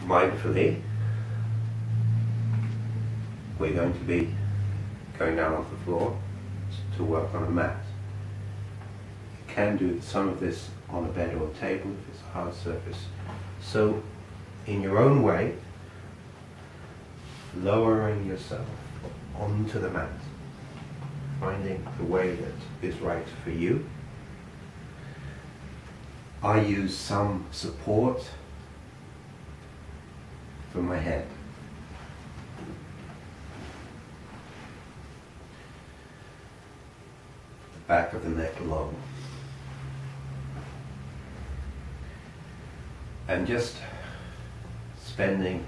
mindfully, we're going to be going down off the floor to work on a mat. You can do some of this on a bed or a table if it's a hard surface. So, in your own way, lowering yourself onto the mat, finding the way that is right for you. I use some support for my head. The back of the neck long. And just spending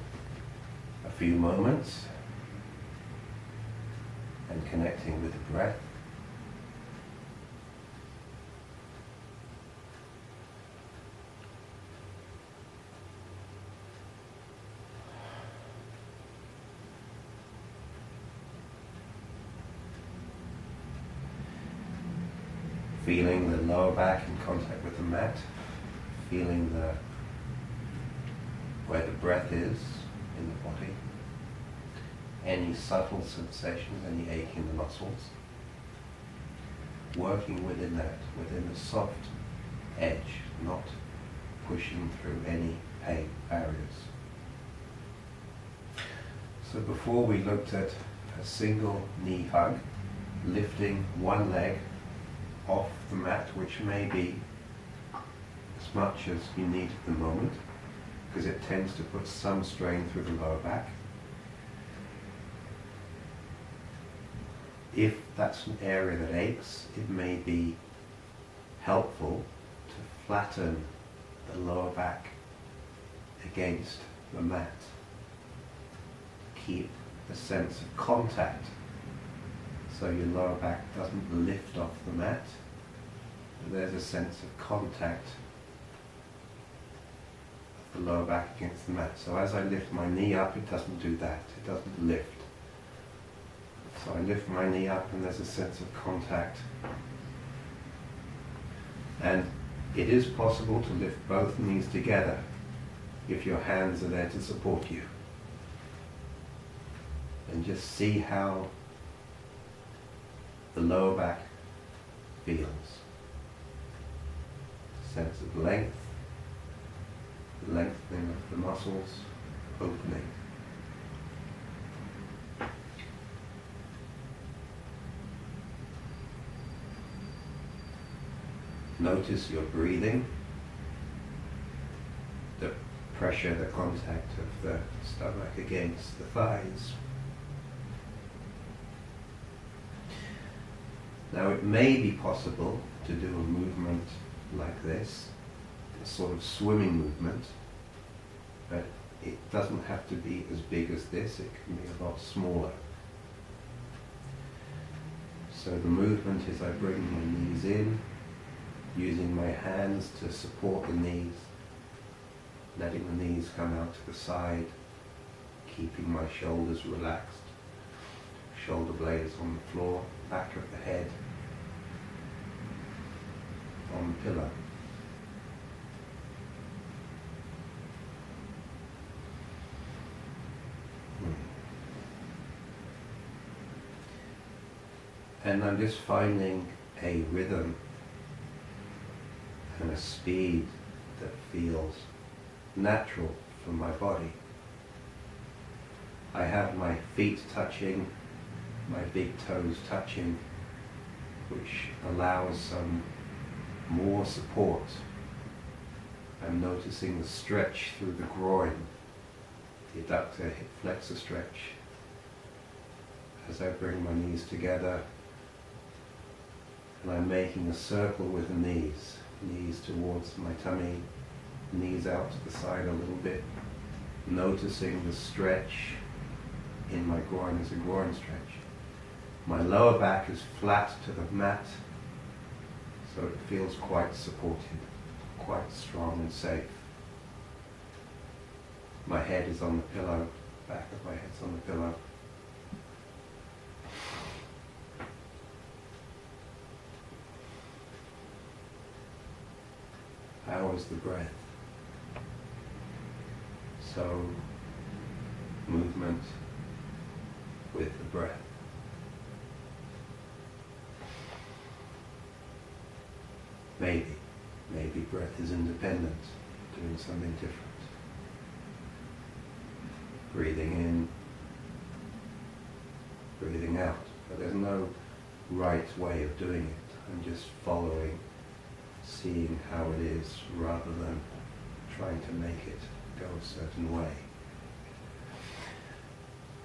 a few moments and connecting with the breath. Feeling the lower back in contact with the mat, feeling where the breath is in the body, any subtle sensations, any ache in the muscles, working within that, within the soft edge, not pushing through any pain barriers. So before we looked at a single knee hug, lifting one leg off the mat, which may be as much as you need at the moment, because it tends to put some strain through the lower back. If that's an area that aches, it may be helpful to flatten the lower back against the mat. Keep a sense of contact so your lower back doesn't lift off the mat. There's a sense of contact of the lower back against the mat. So as I lift my knee up, it doesn't do that. It doesn't lift. So I lift my knee up and there's a sense of contact. And it is possible to lift both knees together if your hands are there to support you. And just see how the lower back feels. Sense of length, the lengthening of the muscles, opening. Notice your breathing, the pressure, the contact of the stomach against the thighs. Now it may be possible to do a movement like this, a sort of swimming movement, but it doesn't have to be as big as this, it can be a lot smaller. So the movement is I bring my knees in, using my hands to support the knees, letting the knees come out to the side, keeping my shoulders relaxed, shoulder blades on the floor, back of the head on the pillow. And I'm just finding a rhythm and a speed that feels natural for my body. I have my feet touching, my big toes touching, which allows some more support. I'm noticing the stretch through the groin, the adductor hip flexor stretch. As I bring my knees together, and I'm making a circle with the knees. Knees towards my tummy, knees out to the side a little bit, noticing the stretch in my groin as a groin stretch. My lower back is flat to the mat, so it feels quite supported, quite strong and safe. My head is on the pillow, back of my head's on the pillow. How is the breath? So, movement with the breath. Maybe breath is independent, doing something different. Breathing in, breathing out. But there's no right way of doing it. I'm just following, seeing how it is, rather than trying to make it go a certain way.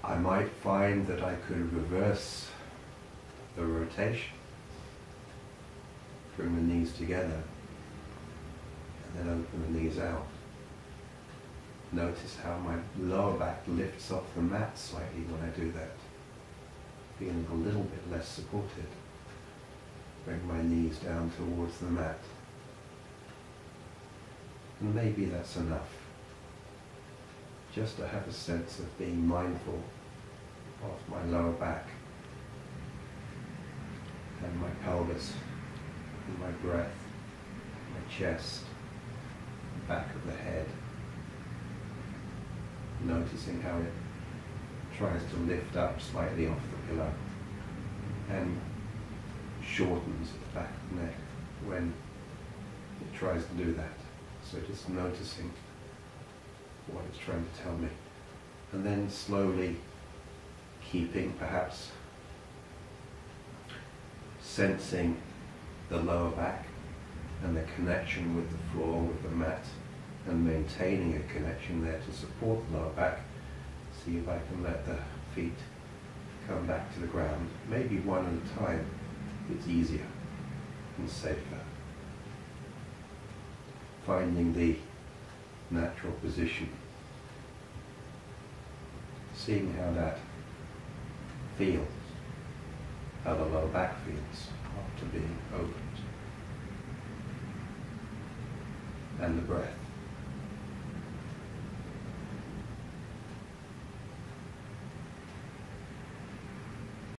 I might find that I could reverse the rotation, bring the knees together, and then open the knees out. Notice how my lower back lifts off the mat slightly when I do that. Feeling a little bit less supported. Bring my knees down towards the mat. And maybe that's enough. Just to have a sense of being mindful of my lower back and my pelvis and my breath, my chest, the back of the head. Noticing how it tries to lift up slightly off the pillow and shortens at the back of the neck when it tries to do that. So just noticing what it's trying to tell me. And then slowly keeping, perhaps sensing the lower back and the connection with the floor, with the mat, and maintaining a connection there to support the lower back. See if I can let the feet come back to the ground. Maybe one at a time. It's easier and safer. Finding the natural position. Seeing how that feels. How the lower back feels after being opened. And the breath.